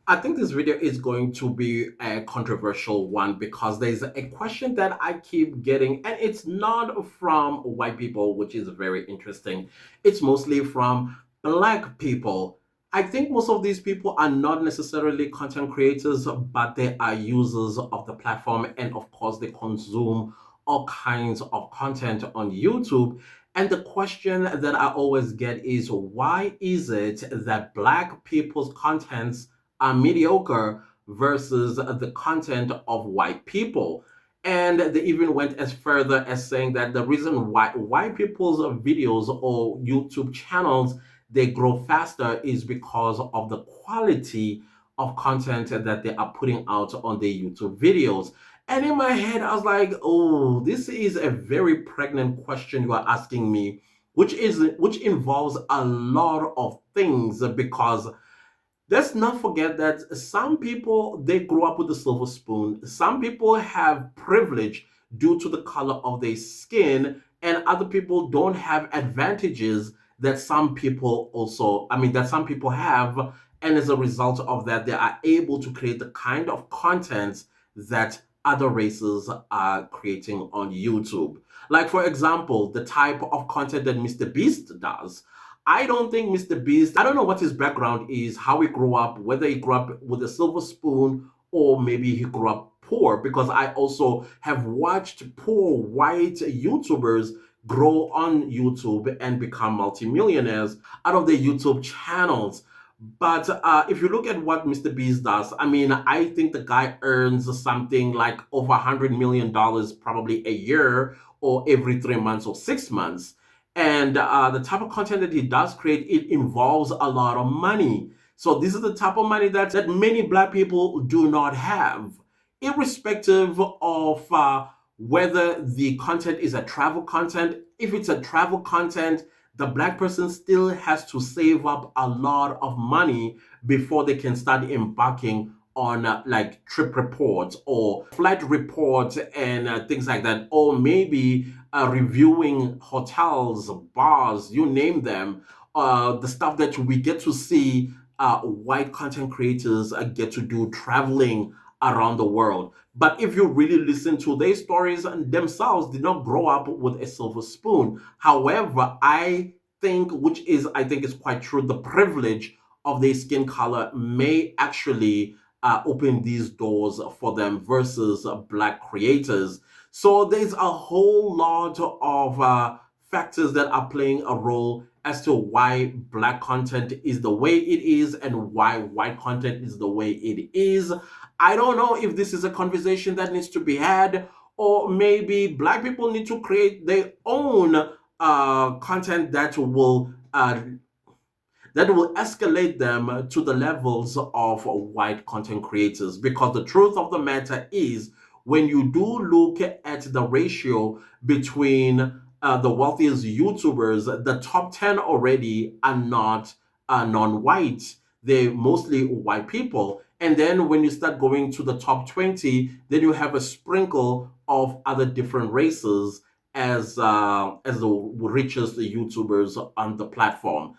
I think this video is going to be a controversial one because there's a question that I keep getting, and it's not from white people, which is very interesting. It's mostly from black people. I think most of these people are not necessarily content creators, but they are users of the platform, and of course, they consume all kinds of content on YouTube. And the question that I always get is why is it that black people's contents are mediocre versus the content of white people? And they even went as further as saying that the reason why white people's videos or YouTube channels they grow faster is because of the quality of content that they are putting out on their YouTube videos. And in my head, I was like, oh, this is a very pregnant question you are asking me, which involves a lot of things because let's not forget that some people they grow up with a silver spoon. Some people have privilege due to the color of their skin, and other people don't have advantages that some people that some people have. And as a result of that, they are able to create the kind of content that other races are creating on YouTube. Like, for example, the type of content that Mr. Beast does. I don't think Mr. Beast, I don't know what his background is, how he grew up, whether he grew up with a silver spoon or maybe he grew up poor, because I also have watched poor white YouTubers grow on YouTube and become multimillionaires out of their YouTube channels. But if you look at what Mr. Beast does, I mean, I think the guy earns something like over $100 million probably a year or every 3 months or 6 months. And the type of content that he does create, it involves a lot of money. So this is the type of money that many black people do not have, irrespective of whether the content is a travel content. If it's a travel content, the black person still has to save up a lot of money before they can start embarking on like trip reports or flight reports and things like that, or maybe reviewing hotels, bars, you name them, the stuff that we get to see white content creators get to do traveling around the world. But if you really listen to their stories, themselves did not grow up with a silver spoon. However, I think is quite true, the privilege of their skin color may actually open these doors for them versus black creators. So there's a whole lot of factors that are playing a role as to why black content is the way it is and why white content is the way it is. I don't know if this is a conversation that needs to be had, or maybe black people need to create their own content that will escalate them to the levels of white content creators. Because the truth of the matter is, when you do look at the ratio between the wealthiest YouTubers, the top 10 already are not non-white. They're mostly white people. And then when you start going to the top 20, then you have a sprinkle of other different races as the richest YouTubers on the platform.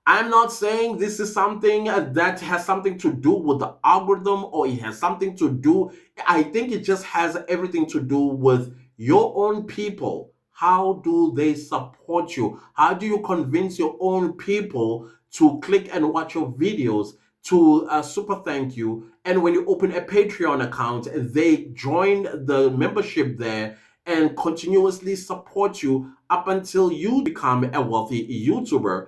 I'm not saying this is something that has something to do with the algorithm or it has something to do. I think it just has everything to do with your own people. How do they support you? How do you convince your own people to click and watch your videos, to super thank you? And when you open a Patreon account, they join the membership there and continuously support you up until you become a wealthy YouTuber.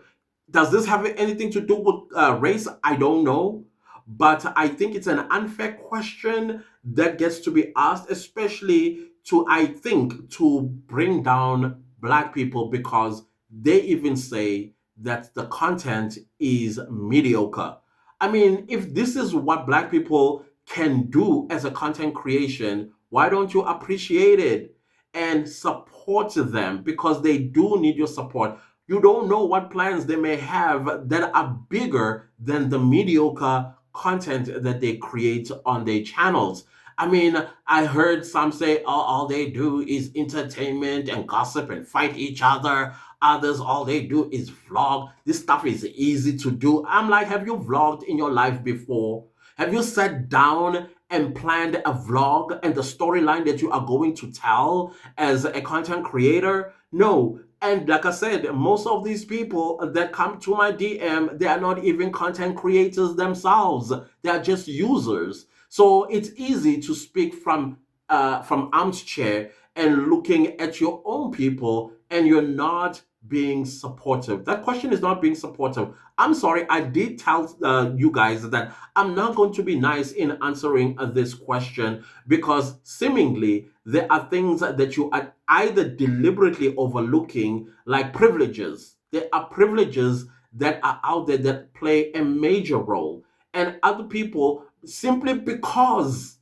Does this have anything to do with race? I don't know. But I think it's an unfair question that gets to be asked, especially I think, to bring down black people because they even say that the content is mediocre. I mean, if this is what black people can do as a content creation, why don't you appreciate it and support them? Because they do need your support. You don't know what plans they may have that are bigger than the mediocre content that they create on their channels. I mean, I heard some say, oh, all they do is entertainment and gossip and fight each other. Others, all they do is vlog. This stuff is easy to do. I'm like, have you vlogged in your life before? Have you sat down and planned a vlog and the storyline that you are going to tell as a content creator? No. And like I said, most of these people that come to my DM, they are not even content creators themselves. They are just users. So it's easy to speak from arm's chair and looking at your own people, and you're not being supportive. That question is not being supportive. I'm sorry, I did tell you guys that I'm not going to be nice in answering this question because seemingly there are things that you are either deliberately overlooking, like privileges. There are privileges that are out there that play a major role, and other people simply because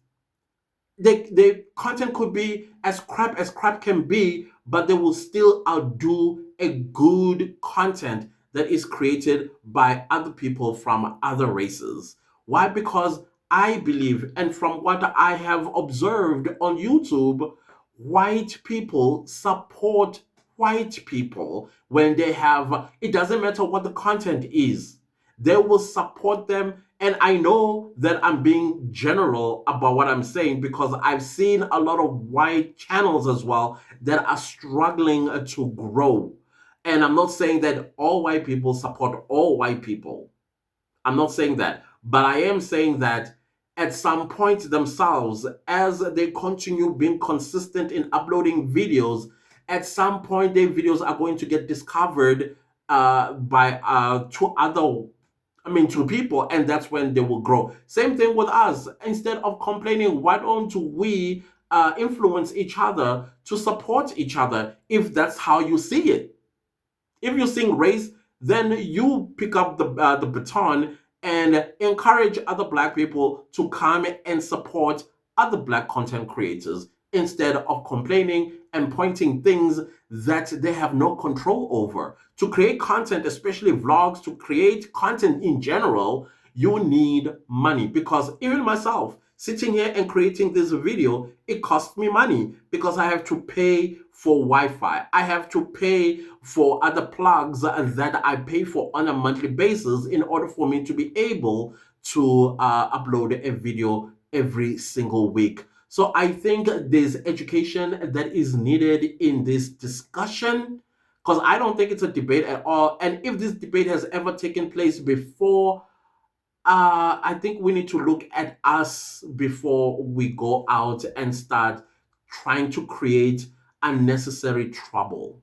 the content could be as crap can be, but they will still outdo a good content that is created by other people from other races. Why? Because I believe, and from what I have observed on YouTube, white people support white people when they have, it doesn't matter what the content is, they will support them. And I know that I'm being general about what I'm saying because I've seen a lot of white channels as well that are struggling to grow. And I'm not saying that all white people support all white people. I'm not saying that. But I am saying that at some point themselves, as they continue being consistent in uploading videos, at some point their videos are going to get discovered by two other, to people, and that's when they will grow. Same thing with us. Instead of complaining, why don't we influence each other to support each other if that's how you see it? If you sing race, then you pick up the baton and encourage other black people to come and support other black content creators instead of complaining and pointing things that they have no control over. To create content, especially vlogs, to create content in general, you need money. Because even myself, sitting here and creating this video, it costs me money because I have to pay for Wi-Fi. I have to pay for other plugs that I pay for on a monthly basis in order for me to be able to upload a video every single week. So I think there's education that is needed in this discussion because I don't think it's a debate at all. And if this debate has ever taken place before, I think we need to look at us before we go out and start trying to create unnecessary trouble.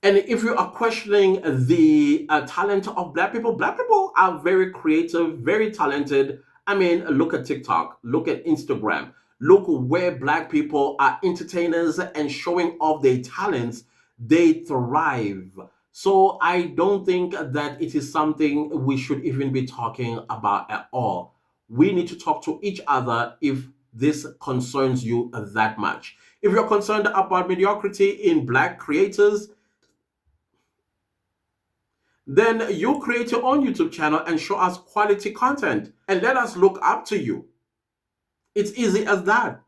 And if you are questioning the talent of black people are very creative, very talented. I mean, look at TikTok, look at Instagram, look where black people are entertainers and showing off their talents, they thrive. So I don't think that it is something we should even be talking about at all. We need to talk to each other if this concerns you that much. If you're concerned about mediocrity in black creators, then you create your own YouTube channel and show us quality content and let us look up to you. It's easy as that.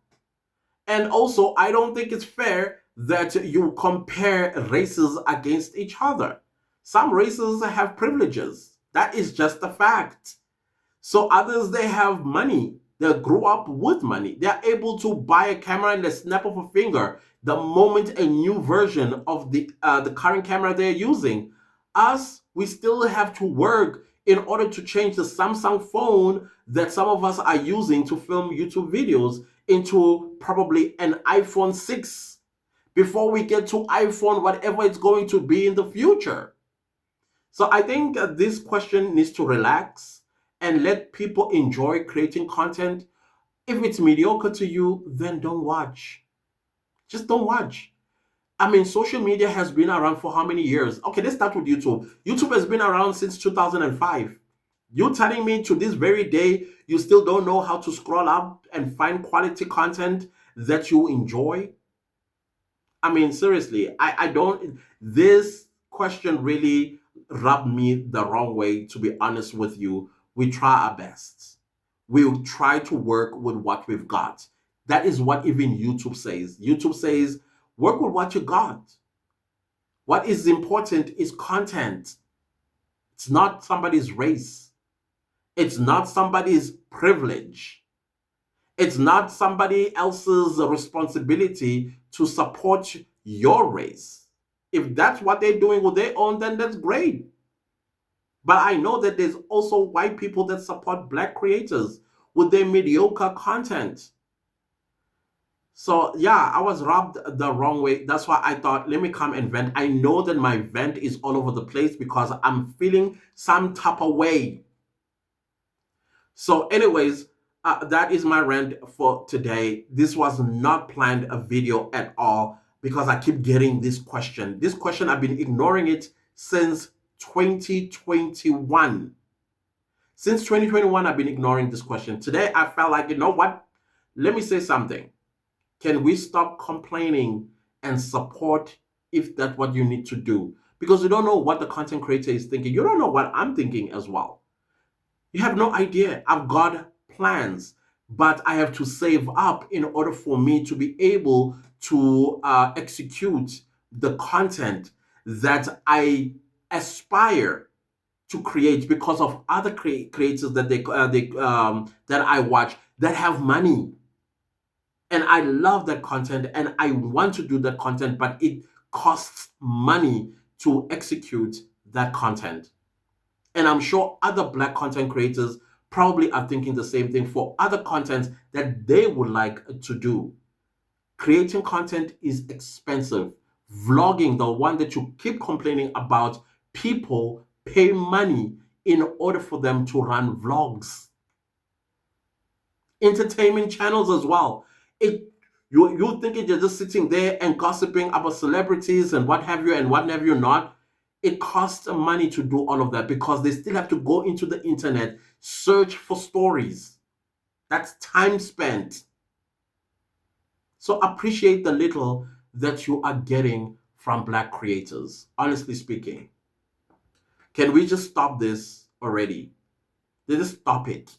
And also, I don't think it's fair that you compare races against each other. Some races have privileges. That is just a fact. So others, they have money. They grew up with money. They are able to buy a camera in the snap of a finger the moment a new version of the current camera they're using. Us, we still have to work in order to change the Samsung phone that some of us are using to film YouTube videos into probably an iPhone 6 before we get to iPhone, whatever it's going to be in the future. So I think this question needs to relax and let people enjoy creating content. If it's mediocre to you, then don't watch. Just don't watch. I mean, social media has been around for how many years? Okay, let's start with YouTube. YouTube has been around since 2005. You telling me to this very day you still don't know how to scroll up and find quality content that you enjoy? I mean, seriously, I don't. This question really rubbed me the wrong way, to be honest with you. We try our best. We'll try to work with what we've got. That is what even YouTube says. YouTube says, work with what you got. What is important is content. It's not somebody's race. It's not somebody's privilege. It's not somebody else's responsibility to support your race. If that's what they're doing with their own, then that's great. But I know that there's also white people that support black creators with their mediocre content. So yeah, I was rubbed the wrong way. That's why I thought, let me come and vent. I know that my vent is all over the place because I'm feeling some type of way. So, anyways, that is my rant for today. This was not planned a video at all because I keep getting this question. This question, I've been ignoring it since 2021. Since 2021, I've been ignoring this question. Today, I felt like, you know what? Let me say something. Can we stop complaining and support if that's what you need to do? Because you don't know what the content creator is thinking. You don't know what I'm thinking as well. You have no idea. I've got plans, but I have to save up in order for me to be able to execute the content that I aspire to create because of other creators that that I watch that have money, and I love that content and I want to do that content, but it costs money to execute that content. And I'm sure other black content creators probably are thinking the same thing for other contents that they would like to do. Creating content is expensive. Vlogging, the one that you keep complaining about, people pay money in order for them to run vlogs. Entertainment channels as well. You thinking you're just sitting there and gossiping about celebrities and what have you and what have you not. It costs money to do all of that because they still have to go into the internet, search for stories. That's time spent. So appreciate the little that you are getting from black creators, honestly speaking. Can we just stop this already? Just stop it.